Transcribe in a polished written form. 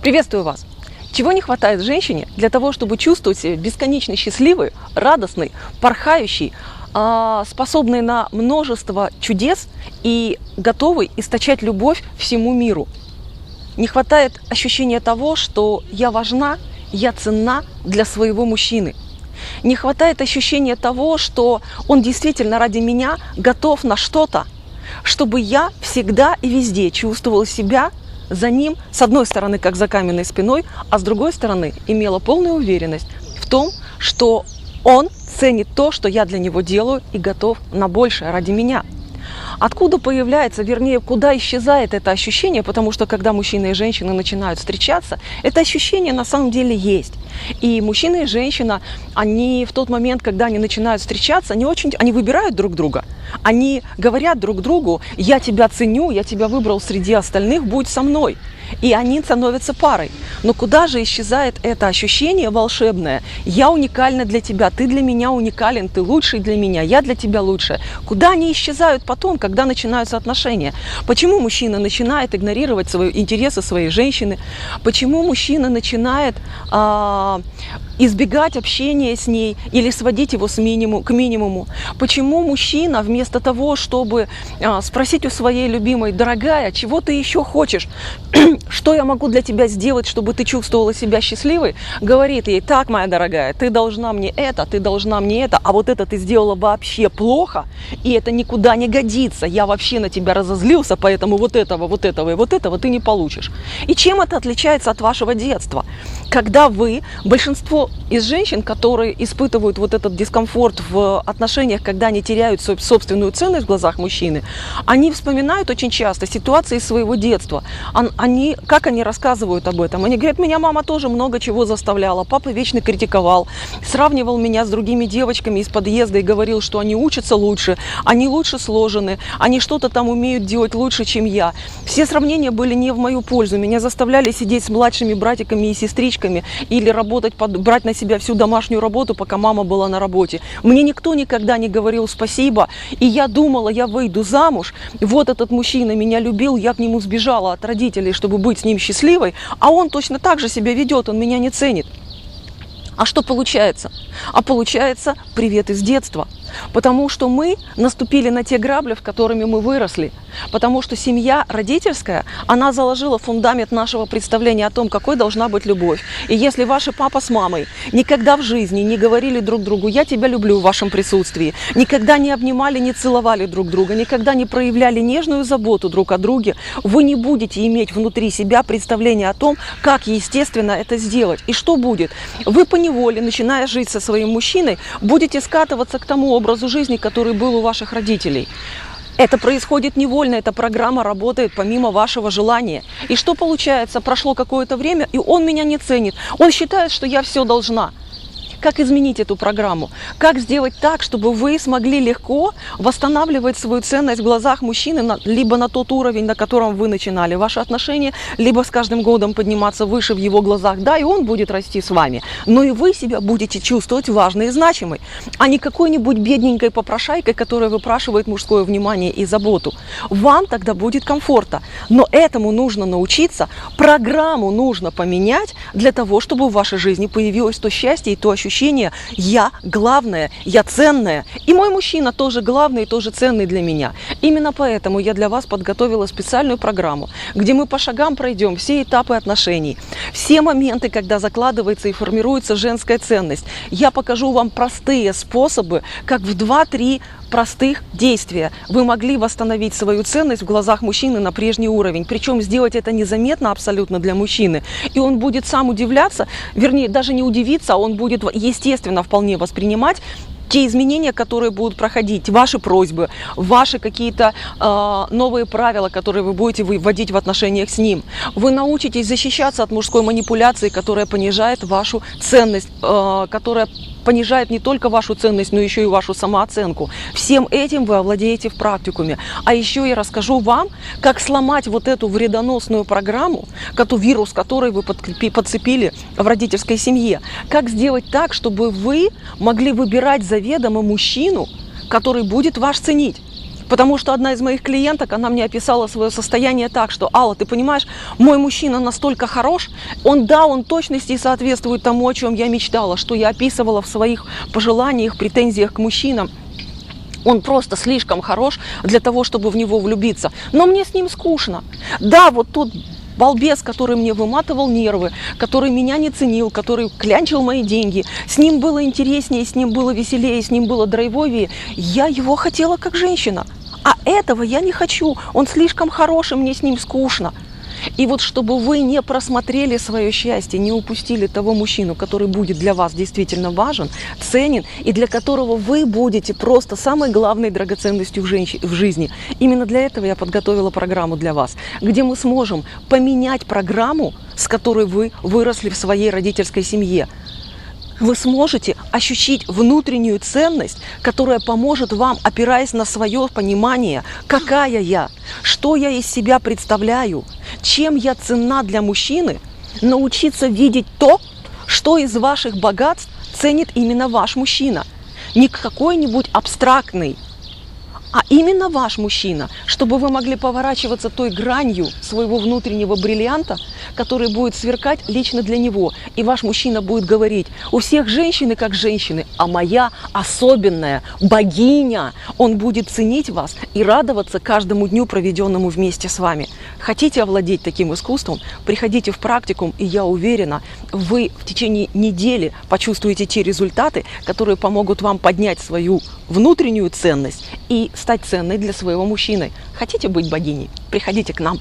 Приветствую вас! Чего не хватает женщине для того, чтобы чувствовать себя бесконечно счастливой, радостной, порхающей, способной на множество чудес и готовой источать любовь всему миру? Не хватает ощущения того, что я важна, я ценна для своего мужчины. Не хватает ощущения того, что он действительно ради меня готов на что-то, чтобы я всегда и везде чувствовала себя за ним, с одной стороны, как за каменной спиной, а с другой стороны, имела полную уверенность в том, что он ценит то, что я для него делаю, и готов на большее ради меня. Откуда появляется, вернее, куда исчезает это ощущение? Потому что когда мужчина и женщина начинают встречаться, это ощущение на самом деле есть. И мужчина и женщина, они в тот момент, когда они начинают встречаться, они выбирают друг друга. Они говорят друг другу: я тебя ценю, я тебя выбрал среди остальных, будь со мной. И они становятся парой. Но куда же исчезает это ощущение волшебное? Я уникальна для тебя, ты для меня уникален, ты лучший для меня, я для тебя лучшая. Куда они исчезают потом, когда начинаются отношения? Почему мужчина начинает игнорировать интересы своей женщины? Почему мужчина начинает избегать общения с ней или сводить его к минимуму? Почему мужчина вместо того, чтобы спросить у своей любимой: дорогая, чего ты еще хочешь? Что я могу для тебя сделать, чтобы ты чувствовала себя счастливой? Говорит ей: так, моя дорогая, ты должна мне это, ты должна мне это, а вот это ты сделала вообще плохо, и это никуда не годится. Я вообще на тебя разозлился, поэтому вот этого и вот этого ты не получишь. И чем это отличается от вашего детства? Когда большинство из женщин, которые испытывают вот этот дискомфорт в отношениях, когда они теряют собственную ценность в глазах мужчины, они вспоминают очень часто ситуации из своего детства. Как они рассказывают об этом? Они говорят: меня мама тоже много чего заставляла, папа вечно критиковал, сравнивал меня с другими девочками из подъезда и говорил, что они учатся лучше, они лучше сложены, они что-то там умеют делать лучше, чем я. Все сравнения были не в мою пользу, меня заставляли сидеть с младшими братиками и сестричками или брать на себя всю домашнюю работу, пока мама была на работе. Мне никто никогда не говорил спасибо, и я думала, я выйду замуж, вот этот мужчина меня любил, я к нему сбежала от родителей, чтобы быть с ним счастливой, а он точно так же себя ведет, он меня не ценит. А что получается? А получается привет из детства. Потому что мы наступили на те грабли, в которыми мы выросли. Потому что семья родительская, она заложила фундамент нашего представления о том, какой должна быть любовь. И если ваши папа с мамой никогда в жизни не говорили друг другу: я тебя люблю в вашем присутствии, никогда не обнимали, не целовали друг друга, никогда не проявляли нежную заботу друг о друге, вы не будете иметь внутри себя представление о том, как естественно это сделать. И что будет? Вы поневоле, начиная жить со своим мужчиной, будете скатываться к тому образу жизни, который был у ваших родителей. Это происходит невольно, эта программа работает помимо вашего желания. И что получается? Прошло какое-то время, и он меня не ценит. Он считает, что я все должна. Как изменить эту программу? Как сделать так, чтобы вы смогли легко восстанавливать свою ценность в глазах мужчины либо на тот уровень, на котором вы начинали ваши отношения, либо с каждым годом подниматься выше в его глазах? Да, и он будет расти с вами, но и вы себя будете чувствовать важной и значимой, а не какой-нибудь бедненькой попрошайкой, которая выпрашивает мужское внимание и заботу. Вам тогда будет комфортно, но этому нужно научиться, программу нужно поменять для того, чтобы в вашей жизни появилось то счастье и то ощущение: я главная, я ценная, и мой мужчина тоже главный и тоже ценный для меня. Именно поэтому я для вас подготовила специальную программу, где мы по шагам пройдем все этапы отношений, все моменты, когда закладывается и формируется женская ценность. Я покажу вам простые способы, как в 2-3 простых действия вы могли восстановить свою ценность в глазах мужчины на прежний уровень. Причем сделать это незаметно абсолютно для мужчины. И он будет сам удивляться, вернее, даже не удивиться, а он будет естественно вполне воспринимать те изменения, которые будут проходить, ваши просьбы, ваши какие-то новые правила, которые вы будете вводить в отношениях с ним. Вы научитесь защищаться от мужской манипуляции, которая понижает вашу ценность, которая понижает не только вашу ценность, но еще и вашу самооценку. Всем этим вы овладеете в практикуме. А еще я расскажу вам, как сломать вот эту вредоносную программу, вирус, который вы подцепили в родительской семье. Как сделать так, чтобы вы могли выбирать заведомо мужчину, который будет вас ценить. Потому что одна из моих клиенток, она мне описала свое состояние так, что: Алла, ты понимаешь, мой мужчина настолько хорош, он точности соответствует тому, о чем я мечтала, что я описывала в своих пожеланиях, претензиях к мужчинам. Он просто слишком хорош для того, чтобы в него влюбиться. Но мне с ним скучно. Да, вот тот балбес, который мне выматывал нервы, который меня не ценил, который клянчил мои деньги, с ним было интереснее, с ним было веселее, с ним было драйвовее. Я его хотела как женщина. А этого я не хочу. Он слишком хороший, мне с ним скучно. И вот чтобы вы не просмотрели свое счастье, не упустили того мужчину, который будет для вас действительно важен, ценен, и для которого вы будете просто самой главной драгоценностью в жизни. Именно для этого я подготовила программу для вас, где мы сможем поменять программу, с которой вы выросли в своей родительской семье. Вы сможете ощутить внутреннюю ценность, которая поможет вам, опираясь на свое понимание, какая я, что я из себя представляю, чем я ценна для мужчины, научиться видеть то, что из ваших богатств ценит именно ваш мужчина. Не какой-нибудь абстрактный, а именно ваш мужчина, чтобы вы могли поворачиваться той гранью своего внутреннего бриллианта, который будет сверкать лично для него. И ваш мужчина будет говорить: у всех женщины как женщины, а моя особенная богиня. Он будет ценить вас и радоваться каждому дню, проведенному вместе с вами. Хотите овладеть таким искусством? Приходите в практикум, и я уверена, вы в течение недели почувствуете те результаты, которые помогут вам поднять свою внутреннюю ценность и стать ценной для своего мужчины. Хотите быть богиней? Приходите к нам.